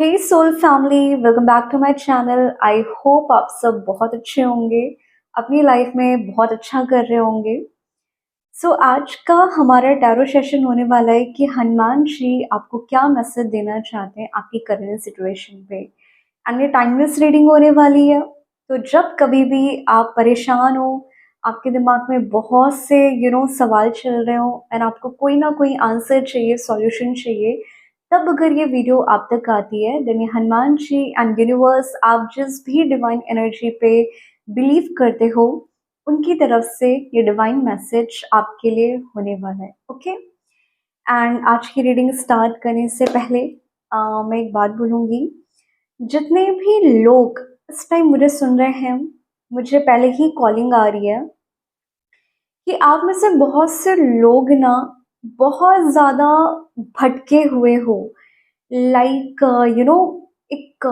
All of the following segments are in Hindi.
Hey soul family, welcome back to my channel. I hope आप सब बहुत अच्छे होंगे, अपनी लाइफ में बहुत अच्छा कर रहे होंगे। आज का हमारा टैरो सेशन होने वाला है कि हनुमान जी आपको क्या मैसेज देना चाहते हैं आपकी करंट सिचुएशन पे। एंड ये टाइमलेस रीडिंग होने वाली है, तो जब कभी भी आप परेशान हो, आपके दिमाग में बहुत से सवाल चल रहे हो एंड आपको कोई ना कोई आंसर चाहिए, सॉल्यूशन चाहिए, तब अगर ये वीडियो आप तक आती है, देन ये हनुमान जी एंड यूनिवर्स, आप जिस भी डिवाइन एनर्जी पे बिलीव करते हो, उनकी तरफ से ये डिवाइन मैसेज आपके लिए होने वाला है। ओके, एंड आज की रीडिंग स्टार्ट करने से पहले मैं एक बात बोलूँगी। जितने भी लोग इस टाइम मुझे सुन रहे हैं, मुझे पहले ही कॉलिंग आ रही है कि आप में से बहुत से लोग ना बहुत ज़्यादा भटके हुए हो। लाइक एक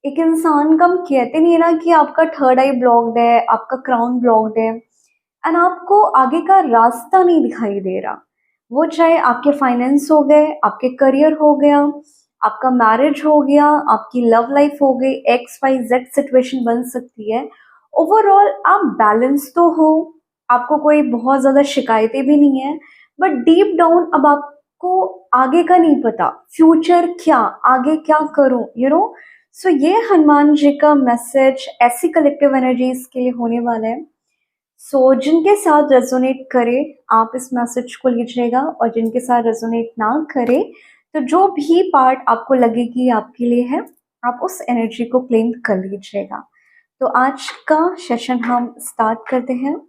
एक इंसान का, हम कहते नहीं है ना कि आपका थर्ड आई ब्लॉक्ड है, आपका क्राउन ब्लॉक्ड है एंड आपको आगे का रास्ता नहीं दिखाई दे रहा। वो चाहे आपके फाइनेंस हो गए, आपके करियर हो गया, आपका मैरिज हो गया, आपकी लव लाइफ हो गई, एक्स वाई जेड सिचुएशन बन सकती है। ओवरऑल आप बैलेंस तो हो, आपको कोई बहुत ज़्यादा शिकायतें भी नहीं है, बट डीप डाउन अब आपको आगे का नहीं पता, फ्यूचर क्या, आगे क्या करूं, सो ये हनुमान जी का मैसेज ऐसी कलेक्टिव एनर्जीज के लिए होने वाला है। जिनके साथ रेजोनेट करे आप इस मैसेज को लीजिएगा, और जिनके साथ रेजोनेट ना करे, तो जो भी पार्ट आपको लगे कि आपके लिए है, आप उस एनर्जी को क्लेम कर लीजिएगा। तो आज का सेशन हम स्टार्ट करते हैं।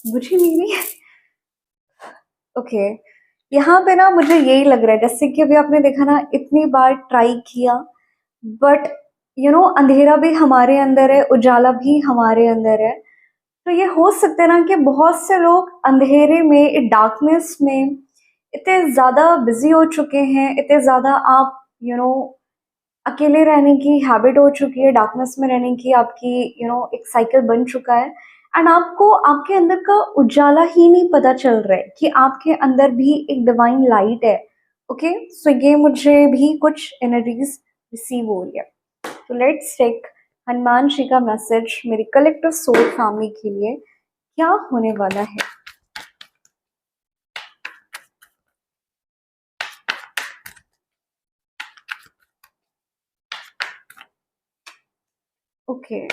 मुझे मेरी ओके, यहाँ पे ना मुझे यही लग रहा है, जैसे कि अभी आपने देखा ना, इतनी बार ट्राई किया, बट अंधेरा भी हमारे अंदर है, उजाला भी हमारे अंदर है। तो ये हो सकता है ना कि बहुत से लोग अंधेरे में, डार्कनेस में इतने ज़्यादा बिजी हो चुके हैं, इतने ज़्यादा आप अकेले रहने की हैबिट हो चुकी है, डार्कनेस में रहने की आपकी एक साइकिल बन चुका है। एंड आपको आपके अंदर का उजाला ही नहीं पता चल रहा है कि आपके अंदर भी एक डिवाइन लाइट है। ओके, सो ये मुझे भी कुछ एनर्जीज रिसीव हो रही है। तो लेट्स टेक हनुमान जी का मैसेज मेरी कलेक्टिव सोल फैमिली के लिए क्या होने वाला है। Okay,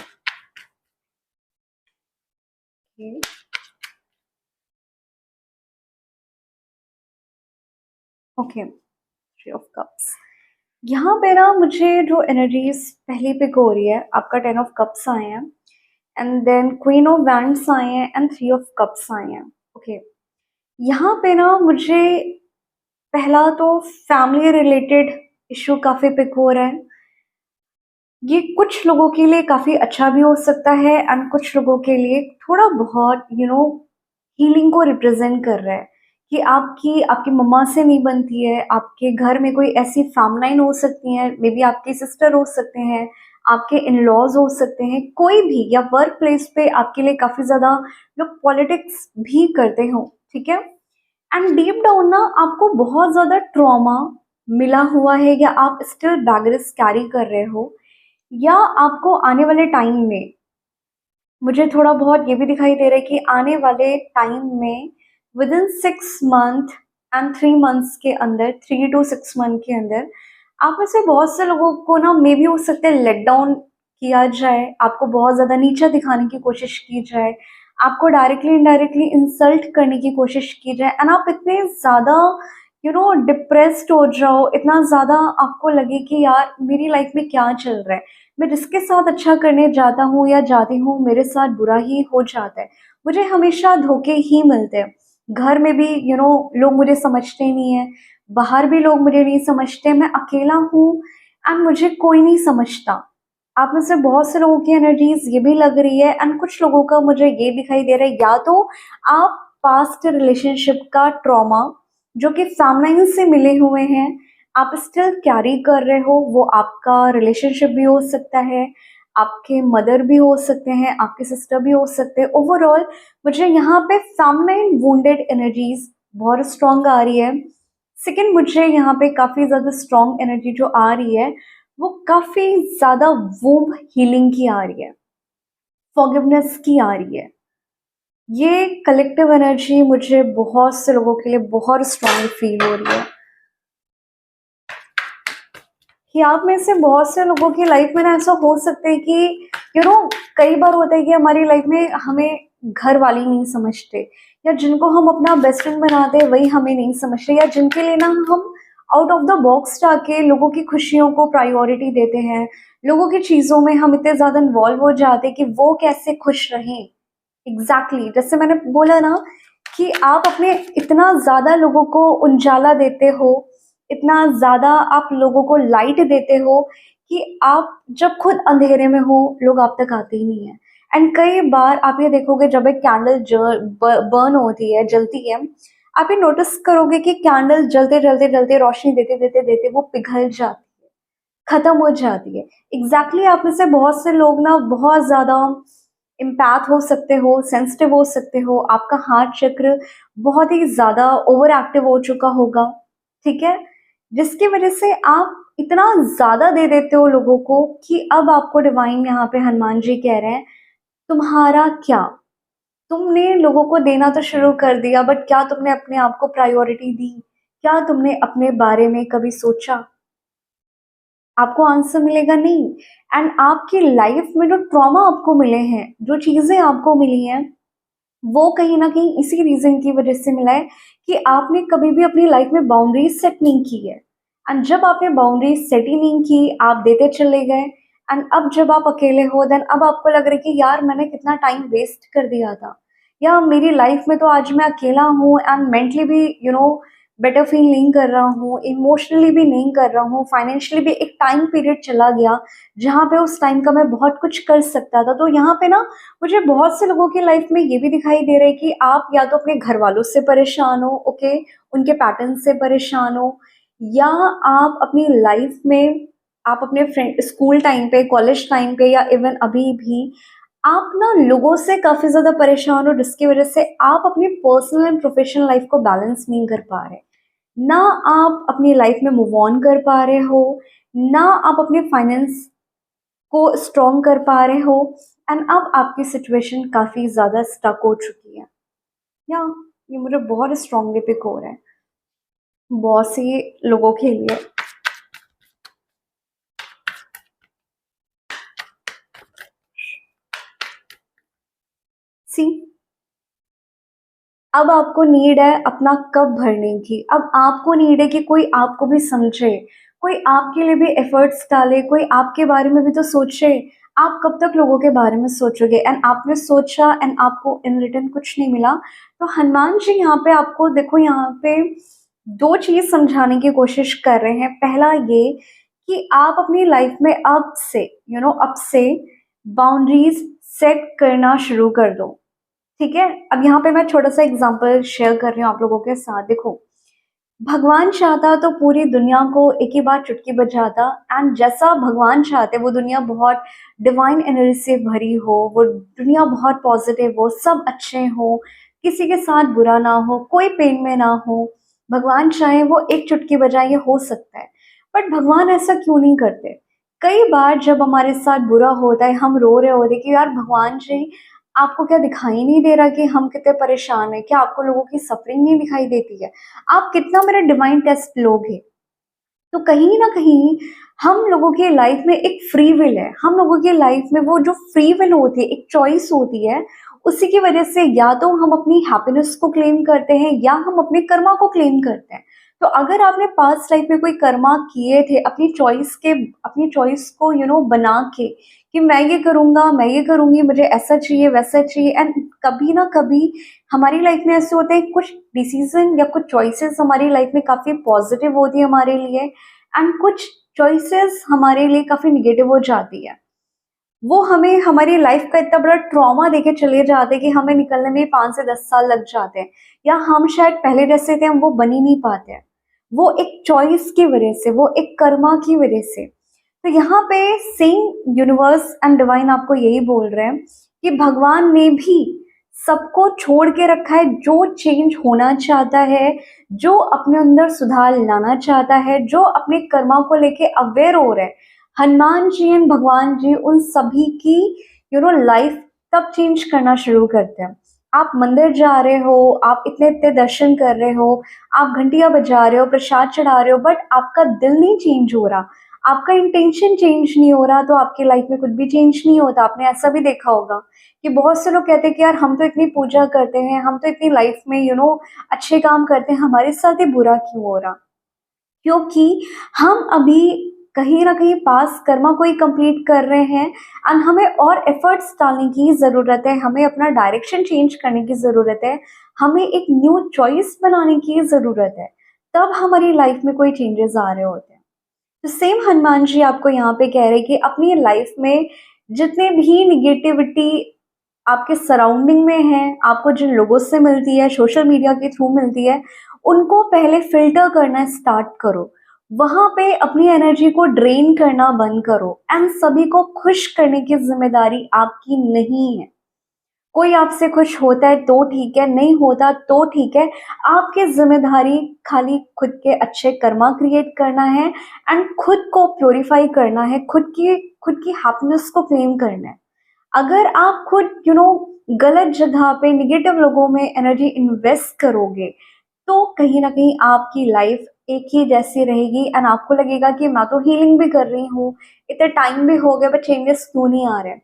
okay, three of cups. यहाँ पे ना मुझे जो एनर्जीज पहली पिक हो रही है, आपका टेन ऑफ कप्स आए हैं, and then queen of wands आए हैं, एंड थ्री ऑफ कप्स आए हैं। ओके, यहाँ पे ना मुझे पहला तो फैमिली रिलेटेड इशू काफी पिक हो रहा है। ये कुछ लोगों के लिए काफी अच्छा भी हो सकता है एंड कुछ लोगों के लिए थोड़ा बहुत हीलिंग को रिप्रेजेंट कर रहा है कि आपकी आपकी मम्मा से नहीं बनती है, आपके घर में कोई ऐसी फैमिलाइन हो सकती है, मे बी आपके सिस्टर हो सकते हैं, आपके इन लॉज हो सकते हैं, कोई भी, या वर्क प्लेस पे आपके लिए काफी ज्यादा लोग पॉलिटिक्स भी करते हो। ठीक है, एंड डीप डाउन ना आपको बहुत ज्यादा ट्रॉमा मिला हुआ है, या आप स्टिल बैगेज कैरी कर रहे हो, या आपको आने वाले टाइम में, मुझे थोड़ा बहुत ये भी दिखाई दे रहा है कि आने वाले टाइम में with in 6 month and 3 months के अंदर, 3 to 6 मंथ के अंदर, आप में से बहुत से लोगों को ना मे भी हो सकता है लेट डाउन किया जाए, आपको बहुत ज़्यादा नीचा दिखाने की कोशिश की जाए, आपको डायरेक्टली इनडायरेक्टली इंसल्ट करने की कोशिश की जाए, एंड आप इतने ज़्यादा डिप्रेस्ड हो जाओ, इतना ज़्यादा आपको लगे कि यार मेरी लाइफ में क्या चल रहा है, मैं जिसके साथ अच्छा करने जाता हूँ या जाती हूँ, मेरे साथ बुरा ही हो जाता है, मुझे हमेशा धोखे ही मिलते हैं। घर में भी लोग मुझे समझते नहीं है, बाहर भी लोग मुझे नहीं समझते, मैं अकेला हूँ एंड मुझे कोई नहीं समझता। आप में से बहुत से लोगों की एनर्जीज ये भी लग रही है, एंड कुछ लोगों का मुझे ये दिखाई दे रहा है, या तो आप पास्ट रिलेशनशिप का ट्रॉमा जो कि फैमिली से मिले हुए हैं, आप स्टिल कैरी कर रहे हो। वो आपका रिलेशनशिप भी हो सकता है, आपके मदर भी हो सकते हैं, आपके सिस्टर भी हो सकते हैं। ओवरऑल मुझे यहाँ पे फेमिनाइन वुंडेड एनर्जीज बहुत स्ट्रांग आ रही है। सेकंड, मुझे यहाँ पे काफ़ी ज़्यादा स्ट्रांग एनर्जी जो आ रही है वो काफ़ी ज़्यादा वूम हीलिंग की आ रही है, फॉरगिवनेस की आ रही है। ये कलेक्टिव एनर्जी मुझे बहुत से लोगों के लिए बहुत स्ट्रांग फील हो रही है कि आप में से बहुत से लोगों की लाइफ में ना ऐसा हो सकता है कि कई बार होता है कि हमारी लाइफ में हमें घर वाले नहीं समझते, या जिनको हम अपना बेस्ट फ्रेंड बनाते हैं वही हमें नहीं समझते, या जिनके लिए ना हम आउट ऑफ द बॉक्स जाके लोगों की खुशियों को प्रायोरिटी देते हैं, लोगों की चीज़ों में हम इतने ज़्यादा इन्वॉल्व हो जाते हैं कि वो कैसे खुश रहें। एग्जैक्टली जैसे मैंने बोला ना कि आप अपने इतना ज़्यादा लोगों को उजाला देते हो, इतना ज़्यादा आप लोगों को लाइट देते हो कि आप जब खुद अंधेरे में हो लोग आप तक आते ही नहीं है। एंड कई बार आप ये देखोगे जब एक कैंडल बर्न होती है, जलती है, आप ये नोटिस करोगे कि कैंडल जलते जलते जलते रोशनी देते देते देते वो पिघल जाती है, खत्म हो जाती है। एग्जैक्टली आप में से बहुत से लोग ना बहुत ज़्यादा इम्पैथ हो सकते हो, सेंसिटिव हो सकते हो, आपका हार्ट चक्र बहुत ही ज़्यादा ओवर एक्टिव हो चुका होगा, ठीक है? जिसकी वजह से आप इतना ज़्यादा दे देते हो लोगों को कि अब आपको डिवाइन यहाँ पे हनुमान जी कह रहे हैं, तुम्हारा क्या? तुमने लोगों को देना तो शुरू कर दिया, बट क्या तुमने अपने आप को प्रायोरिटी दी? क्या तुमने अपने बारे में कभी सोचा? आपको आंसर मिलेगा नहीं। एंड आपकी लाइफ में जो ट्रॉमा आपको मिले हैं, जो चीज़ें आपको मिली हैं, वो कहीं न कहीं इसी रीज़न की वजह से मिला है कि आपने कभी भी अपनी लाइफ में बाउंड्रीज़ सेट नहीं की है। एंड जब आपने बाउंड्रीज़ सेट ही नहीं की, आप देते चले गए, एंड अब जब आप अकेले हो देन अब आपको लग रहा है कि यार मैंने कितना टाइम वेस्ट कर दिया था, या मेरी लाइफ में तो आज मैं अकेला हूँ एंड मेंटली भी बेटर फील नहीं कर रहा हूँ, इमोशनली भी नहीं कर रहा हूँ, फाइनेंशियली भी एक टाइम पीरियड चला गया जहाँ पे उस टाइम का मैं बहुत कुछ कर सकता था। तो यहाँ पे ना मुझे बहुत से लोगों की लाइफ में ये भी दिखाई दे रहा है कि आप या तो अपने घर वालों से परेशान हो, ओके, उनके पैटर्न से परेशान हो, या आप अपनी लाइफ में आप अपने फ्रेंड स्कूल टाइम पे, कॉलेज टाइम पे, या इवन अभी भी आप ना लोगों से काफ़ी ज़्यादा परेशान हो, जिसकी वजह से आप अपनी पर्सनल एंड प्रोफेशनल लाइफ को बैलेंस नहीं कर पा रहे। ना आप अपनी लाइफ में मूव ऑन कर पा रहे हो, ना आप अपने फाइनेंस को स्ट्रॉन्ग कर पा रहे हो, एंड अब आपकी सिचुएशन काफ़ी ज़्यादा स्टक हो चुकी है। या ये मुझे बहुत स्ट्रांगली पिक हो रहा है बहुत सी लोगों के लिए। सी, अब आपको नीड है अपना कप भरने की। अब आपको नीड है कि कोई आपको भी समझे, कोई आपके लिए भी एफर्ट्स डाले, कोई आपके बारे में भी तो सोचे। आप कब तक लोगों के बारे में सोचोगे? एंड आपने सोचा एंड आपको इन रिटर्न कुछ नहीं मिला। तो हनुमान जी यहाँ पे आपको देखो, यहाँ पे दो चीज समझाने की कोशिश कर रहे हैं। पहला ये कि आप अपनी लाइफ में अब से अब से बाउंड्रीज सेट करना शुरू कर दो, ठीक है? अब यहाँ पे मैं छोटा सा एग्जांपल शेयर कर रही हूँ आप लोगों के साथ। देखो, भगवान चाहता तो पूरी दुनिया को एक ही बार चुटकी बजाता, एंड जैसा भगवान चाहते वो दुनिया बहुत डिवाइन एनर्जी से भरी हो, वो दुनिया बहुत पॉजिटिव हो, सब अच्छे हो, किसी के साथ बुरा ना हो, कोई पेन में ना हो। भगवान चाहे वो एक चुटकी बजाए, ये हो सकता है। बट भगवान ऐसा क्यों नहीं करते? कई बार जब हमारे साथ बुरा होता है, हम रो रहे होते हैं कि यार भगवान जी, आपको क्या दिखाई नहीं दे रहा कि हम कितने परेशान हैं? क्या आपको लोगों की सफरिंग नहीं दिखाई देती है? आप कितना मेरा डिवाइन टेस्ट लोगे? तो कहीं ना कहीं हम लोगों की लाइफ में एक फ्री विल है। हम लोगों की लाइफ में वो जो फ्री विल होती है, एक चॉइस होती है, उसी की वजह से या तो हम अपनी हैप्पीनेस को क्लेम करते हैं या हम अपने कर्मा को क्लेम करते हैं। तो अगर आपने पास्ट लाइफ में कोई कर्मा किए थे अपनी चॉइस को बना के कि मैं ये करूंगा, मैं ये करूंगी, मुझे ऐसा चाहिए वैसा चाहिए, एंड कभी ना कभी हमारी लाइफ में ऐसे होते हैं कुछ डिसीजन या कुछ चॉइसेस हमारी लाइफ में काफ़ी पॉजिटिव होती है हमारे लिए, एंड कुछ चॉइसेस हमारे लिए काफ़ी निगेटिव हो जाती है। वो हमें हमारी लाइफ का इतना बड़ा ट्रॉमा देके चले जाते हैं कि हमें निकलने में 5 से 10 साल लग जाते हैं, या हम शायद पहले जैसे थे हम वो बन ही नहीं पाते हैं। वो एक चॉइस की वजह से, वो एक कर्मा की वजह से। तो यहाँ पे सेम यूनिवर्स एंड डिवाइन आपको यही बोल रहे हैं कि भगवान ने भी सबको छोड़ के रखा है, जो चेंज होना चाहता है, जो अपने अंदर सुधार लाना चाहता है, जो अपने कर्मा को लेके अवेयर हो रहा है। हनुमान जी एंड भगवान जी उन सभी की लाइफ तब चेंज करना शुरू करते हैं। आप मंदिर जा रहे हो, आप इतने इतने दर्शन कर रहे हो, आप घंटियां बजा रहे हो, प्रसाद चढ़ा रहे हो, बट आपका दिल नहीं चेंज हो रहा, आपका इंटेंशन चेंज नहीं हो रहा, तो आपकी लाइफ में कुछ भी चेंज नहीं होता। आपने ऐसा भी देखा होगा कि बहुत से लोग कहते हैं कि यार हम तो इतनी पूजा करते हैं, हम तो इतनी लाइफ में अच्छे काम करते हैं, हमारे साथ ही बुरा क्यों हो रहा? क्योंकि हम अभी कहीं ना कहीं पास कर्मा को ही कंप्लीट कर रहे हैं, एंड हमें और एफर्ट्स डालने की ज़रूरत है, हमें अपना डायरेक्शन चेंज करने की ज़रूरत है, हमें एक न्यू चॉइस बनाने की ज़रूरत है। तब हमारी लाइफ में कोई चेंजेस आ रहे होते हैं। तो सेम हनुमान जी आपको यहाँ पे कह रहे हैं कि अपनी लाइफ में जितने भी निगेटिविटी आपके सराउंडिंग में है, आपको जिन लोगों से मिलती है, सोशल मीडिया के थ्रू मिलती है, उनको पहले फ़िल्टर करना स्टार्ट करो। वहाँ पे अपनी एनर्जी को ड्रेन करना बंद करो, एंड सभी को खुश करने की ज़िम्मेदारी आपकी नहीं है। कोई आपसे खुश होता है तो ठीक है, नहीं होता तो ठीक है। आपकी ज़िम्मेदारी खाली खुद के अच्छे कर्मा क्रिएट करना है, एंड खुद को प्यूरिफाई करना है, खुद की हैप्पीनेस को क्लेम करना है। अगर आप खुद गलत जगह पे नेगेटिव लोगों में एनर्जी इन्वेस्ट करोगे, तो कहीं ना कहीं आपकी लाइफ एक ही जैसी रहेगी, एंड आपको लगेगा कि मैं तो हीलिंग भी कर रही हूँ, इतना टाइम भी हो गया, बट चेंजेस क्यों नहीं आ रहे?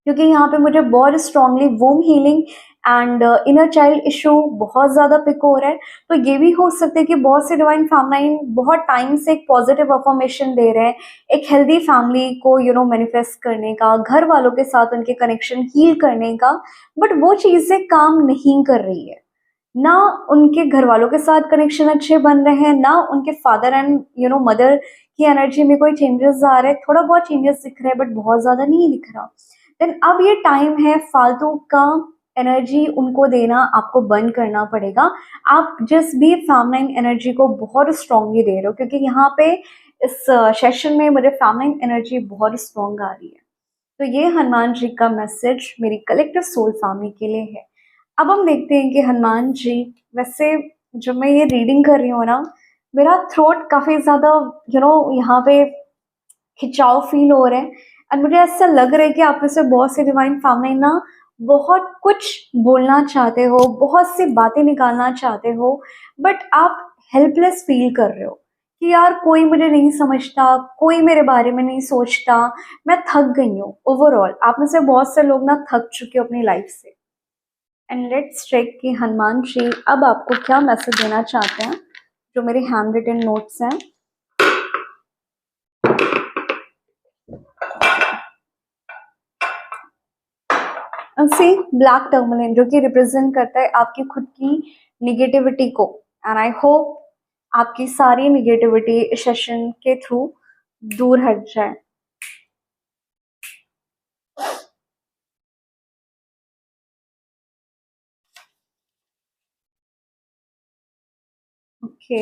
क्योंकि यहाँ पे मुझे बहुत strongly womb healing and inner child issue बहुत ज़्यादा पिक हो रहा है। तो ये भी हो सकता है कि बहुत से डिवाइन फैमिलाइन बहुत टाइम से एक पॉजिटिव अफर्मेशन दे रहे हैं, एक हेल्दी फैमिली को मैनिफेस्ट करने का, घर वालों के साथ उनके कनेक्शन हील करने का, बट वो चीज़ें काम नहीं कर रही है। ना उनके घर वालों के साथ कनेक्शन अच्छे बन रहे हैं, ना उनके फादर एंड मदर की एनर्जी में कोई चेंजेस आ रहे हैं। थोड़ा बहुत चेंजेस दिख रहे हैं, बट बहुत ज़्यादा नहीं दिख रहा। देन अब ये टाइम है फालतू का एनर्जी उनको देना आपको बंद करना पड़ेगा। आप जिस भी फैमिलाइन एनर्जी को बहुत स्ट्रांगली दे रहे हो, क्योंकि यहाँ पे इस सेशन में मुझे फैमिलाइन एनर्जी बहुत स्ट्रांग आ रही है। तो ये हनुमान जी का मैसेज मेरी कलेक्टिव सोल फैमिली के लिए है। अब हम देखते हैं कि हनुमान जी, वैसे जब मैं ये रीडिंग कर रही हूँ ना, मेरा थ्रोट काफ़ी ज़्यादा यहाँ पे खिंचाव फील हो रहा है, एंड मुझे ऐसा लग रहा है कि आप में से बहुत से डिवाइन फैमिली ना बहुत कुछ बोलना चाहते हो, बहुत सी बातें निकालना चाहते हो, बट आप हेल्पलेस फील कर रहे हो कि यार कोई मुझे नहीं समझता, कोई मेरे बारे में नहीं सोचता, मैं थक गई हूँ। ओवरऑल आप में से बहुत से लोग ना थक चुके हो अपनी लाइफ से। एंड लेट्स चेक कि हनुमान जी अब आपको क्या मैसेज देना चाहते हैं, जो मेरे हैंड रिटन नोट्स हैं। सी ब्लैक टर्मलिन, जो कि रिप्रेजेंट करता है आपकी खुद की निगेटिविटी को, एंड आई होप आपकी सारी निगेटिविटी सेशन के थ्रू दूर हट जाए। ओके,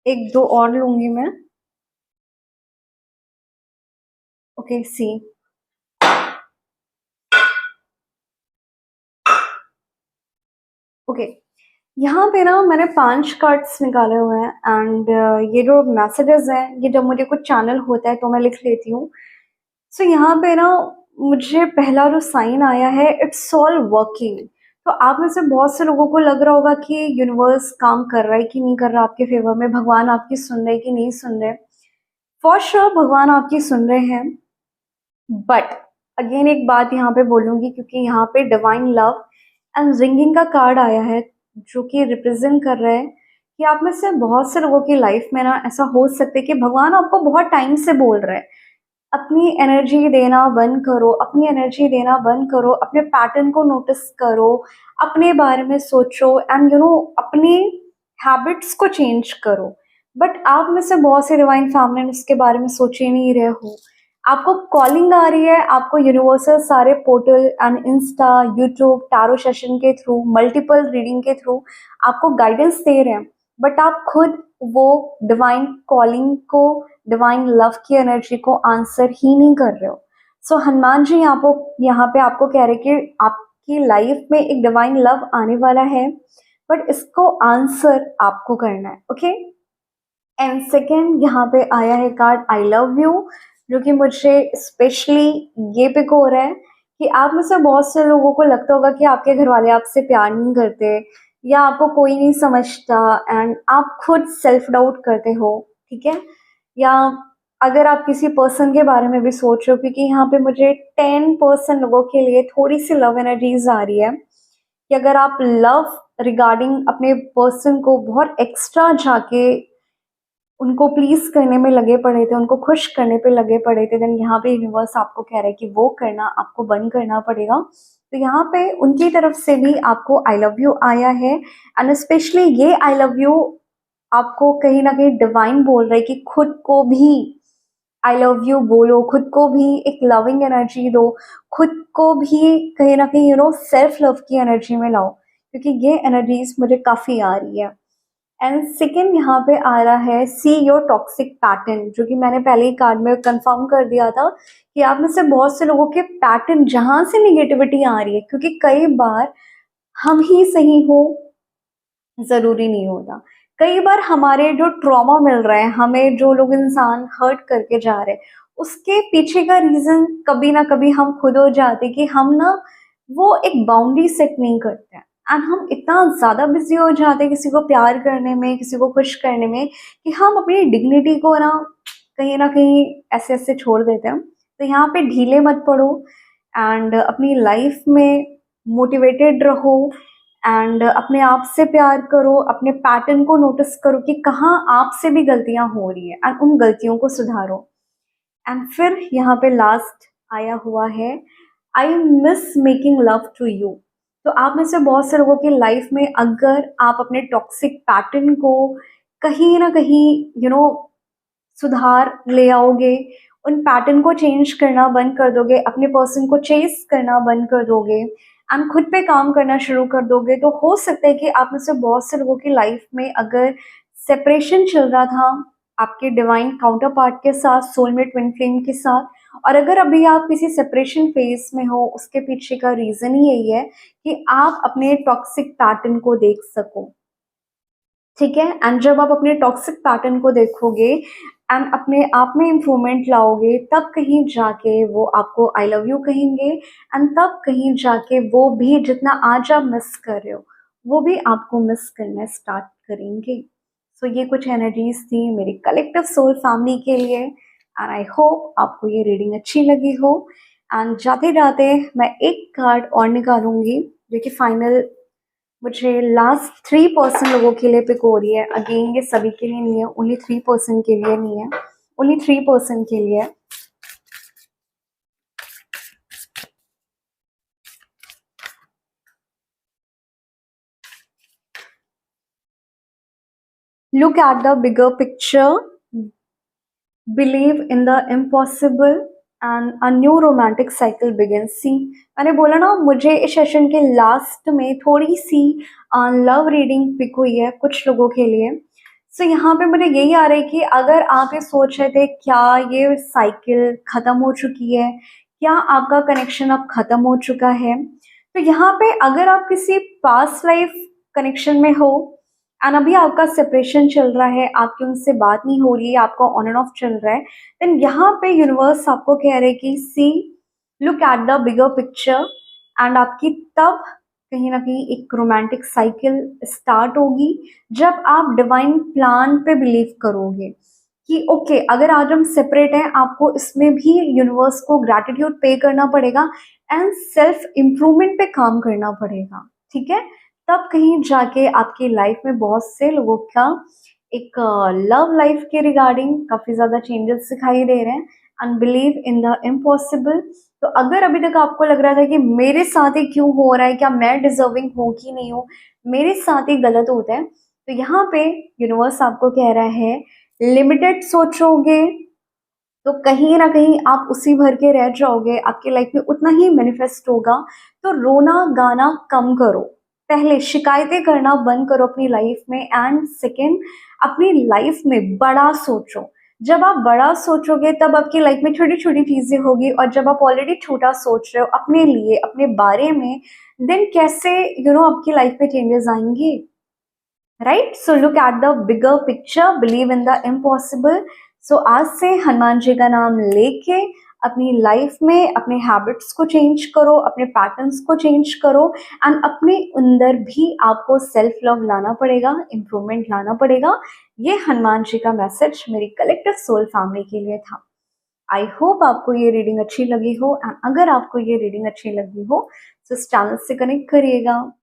एक दो और लूंगी मैं। ओके, सी ओके, यहाँ पे ना मैंने 5 कार्ड्स निकाले हुए हैं, एंड ये जो मैसेजेस हैं, ये जब मुझे कुछ चैनल होता है तो मैं लिख लेती हूँ। सो यहाँ पे ना मुझे पहला जो साइन आया है, इट्स ऑल वर्किंग। तो आप में से बहुत से लोगों को लग रहा होगा कि यूनिवर्स काम कर रहा है कि नहीं कर रहा आपके फेवर में, भगवान आपकी सुन रहे कि नहीं सुन रहे। फॉर श्योर भगवान आपकी सुन रहे हैं, बट अगेन एक बात यहाँ पे बोलूँगी, क्योंकि यहाँ पे डिवाइन लव एंड रिंगिंग का कार्ड आया है, जो कि रिप्रेजेंट कर रहा है कि आप में से बहुत से लोगों की लाइफ में ना ऐसा हो सकता है कि भगवान आपको बहुत टाइम से बोल रहे हैं, अपनी एनर्जी देना बंद करो, अपनी एनर्जी देना बंद करो, अपने पैटर्न को नोटिस करो, अपने बारे में सोचो, एंड अपने हैबिट्स को चेंज करो। बट आप में से बहुत से डिवाइन फैमिली इसके बारे में सोच ही नहीं रहे हो। आपको कॉलिंग आ रही है, आपको यूनिवर्सल सारे portal and Insta, YouTube, tarot session के थ्रू, मल्टीपल रीडिंग के थ्रू आपको गाइडेंस दे रहे हैं, बट आप खुद वो डिवाइन कॉलिंग को, डिवाइन लव की एनर्जी को आंसर ही नहीं कर रहे हो। सो हनुमान जी यहाँ पे आपको कह रहे कि आपकी लाइफ में एक डिवाइन लव आने वाला है, बट इसको आंसर आपको करना है। ओके, एंड सेकेंड यहाँ पे आया है कार्ड आई लव यू, जो कि मुझे स्पेशली ये पिक हो रहा है कि आप में से बहुत से लोगों को लगता होगा कि आपके घर वाले आपसे प्यार नहीं करते या आपको कोई नहीं समझता एंड आप खुद सेल्फ डाउट करते हो। ठीक है, या अगर आप किसी पर्सन के बारे में भी सोच रहे हो, क्योंकि यहाँ पे मुझे 10% लोगों के लिए थोड़ी सी लव एनर्जीज आ रही है कि अगर आप लव रिगार्डिंग अपने पर्सन को बहुत एक्स्ट्रा जाके उनको प्लीज करने में लगे पड़े थे, उनको खुश करने पे लगे पड़े थे, देन यहाँ पे यूनिवर्स आपको कह रहा है कि वो करना आपको बंद करना पड़ेगा। तो यहाँ पे उनकी तरफ से भी आपको आई लव यू आया है, एंड स्पेशली ये आई लव यू आपको कहीं ना कहीं डिवाइन बोल रहा है कि खुद को भी आई लव यू बोलो, खुद को भी एक लविंग एनर्जी दो, खुद को भी कहीं ना कहीं सेल्फ लव की एनर्जी में लाओ, क्योंकि ये एनर्जीज मुझे काफ़ी आ रही है। एंड सेकेंड यहाँ पे आ रहा है सी योर टॉक्सिक पैटर्न, जो कि मैंने पहले ही कार्ड में कंफर्म कर दिया था कि आप में से बहुत से लोगों के पैटर्न जहाँ से निगेटिविटी आ रही है, क्योंकि कई बार हम ही सही हो ज़रूरी नहीं होता। कई बार हमारे जो ट्रॉमा मिल रहा है, हमें जो लोग इंसान हर्ट करके जा रहे हैं, उसके पीछे का रीज़न कभी ना कभी हम खुद हो जाते कि हम ना वो एक बाउंड्री सेट नहीं करते हैं, एंड हम इतना ज़्यादा बिजी हो जाते हैं किसी को प्यार करने में, किसी को खुश करने में, कि हम अपनी डिग्निटी को ना कहीं ऐसे ऐसे छोड़ देते हैं। तो यहाँ पे ढीले मत पड़ो एंड अपनी लाइफ में मोटिवेटेड रहो एंड अपने आप से प्यार करो, अपने पैटर्न को नोटिस करो कि कहाँ आपसे भी गलतियां हो रही है एंड उन गलतियों को सुधारो। एंड फिर यहाँ पे लास्ट आया हुआ है I miss making love to you. तो आप में से बहुत से लोगों की लाइफ में अगर आप अपने टॉक्सिक पैटर्न को कहीं ना कहीं सुधार ले आओगे, उन पैटर्न को चेंज करना बंद कर दोगे, अपने पर्सन को चेस करना बंद कर दोगे एंड खुद पे काम करना शुरू कर दोगे, तो हो सकता है कि आप में से बहुत से लोगों की लाइफ में अगर सेपरेशन चल रहा था आपके डिवाइन काउंटर पार्ट के साथ, सोलमेट ट्विन फ्लेम के साथ, और अगर अभी आप किसी सेपरेशन फेज में हो, उसके पीछे का रीजन ही यही है कि आप अपने टॉक्सिक पैटर्न को देख सको। ठीक है, एंड जब आप अपने टॉक्सिक पैटर्न को देखोगे एंड अपने आप में इम्प्रूवमेंट लाओगे, तब कहीं जाके वो आपको आई लव यू कहेंगे एंड तब कहीं जाके वो भी जितना आज आप मिस कर रहे हो वो भी आपको मिस करना स्टार्ट करेंगे। सो ये कुछ एनर्जीज थी मेरी कलेक्टिव सोल फैमिली के लिए, एंड आई होप आपको ये रीडिंग अच्छी लगी हो। एंड जाते जाते मैं एक कार्ड और निकालूंगी जो कि फाइनल मुझे लास्ट 3% लोगों के लिए पिक हो रही है। अगेन ये सभी के लिए नहीं है, ओनली 3% के लिए नहीं है, ओनली 3% के लिए। Look at the bigger picture, believe in the impossible and a new romantic cycle begin. See, मैंने बोला ना मुझे इस सेशन के लास्ट में थोड़ी सी लव रीडिंग पिक हुई है कुछ लोगों के लिए। सो यहाँ पे मुझे यही आ रहा है कि अगर आप ये सोच रहे थे क्या ये साइकिल खत्म हो चुकी है, क्या आपका कनेक्शन अब खत्म हो चुका है, तो यहाँ पे अगर आप किसी पास्ट लाइफ कनेक्शन में हो एंड अभी आपका सेपरेशन चल रहा है, आपकी उनसे बात नहीं हो रही है, आपका ऑन एंड ऑफ चल रहा है, देन यहाँ पे यूनिवर्स आपको कह रहे हैं कि see look at the bigger picture, and आपकी तब कहीं ना कहीं एक रोमांटिक साइकिल स्टार्ट होगी जब आप डिवाइन प्लान पे बिलीव करोगे कि ओके अगर आज हम सेपरेट हैं, आपको इसमें भी यूनिवर्स को ग्रैटिट्यूड पे करना पड़ेगा एंड सेल्फ इम्प्रूवमेंट पे काम करना पड़ेगा। ठीक है, तब कहीं जाके आपकी लाइफ में बहुत से लोगों का एक लव लाइफ के रिगार्डिंग काफ़ी ज़्यादा चेंजेस दिखाई दे रहे हैं and believe in the impossible. तो अगर अभी तक आपको लग रहा था कि मेरे साथ ही क्यों हो रहा है, क्या मैं डिजर्विंग हूँ कि नहीं हूँ, मेरे साथ ही गलत होता है, तो यहाँ पे यूनिवर्स आपको कह रहा है, लिमिटेड सोचोगे तो कहीं ना कहीं आप उसी भर के रह जाओगे, आपकी लाइफ में उतना ही मैनिफेस्ट होगा। तो रोना गाना कम करो, पहले शिकायतें करना बंद करो अपनी लाइफ में। एंड सेकेंड, अपनी लाइफ में बड़ा सोचो। जब आप बड़ा सोचोगे तब आपकी लाइफ में छोटी छोटी चीजें होगी, और जब आप ऑलरेडी छोटा सोच रहे हो अपने लिए, अपने बारे में, देन कैसे आपकी लाइफ में चेंजेस आएंगे, right? So look at the bigger picture, believe in the impossible. So आज से हनुमान जी का नाम लेके अपनी लाइफ में अपने हैबिट्स को चेंज करो, अपने पैटर्न्स को चेंज करो। एंड अपने अंदर भी आपको सेल्फ लव लाना पड़ेगा, इम्प्रूवमेंट लाना पड़ेगा। ये हनुमान जी का मैसेज मेरी कलेक्टिव सोल फैमिली के लिए था। आई होप आपको ये रीडिंग अच्छी लगी हो, एंड अगर आपको ये रीडिंग अच्छी लगी हो तो इस चैनल से कनेक्ट करिएगा।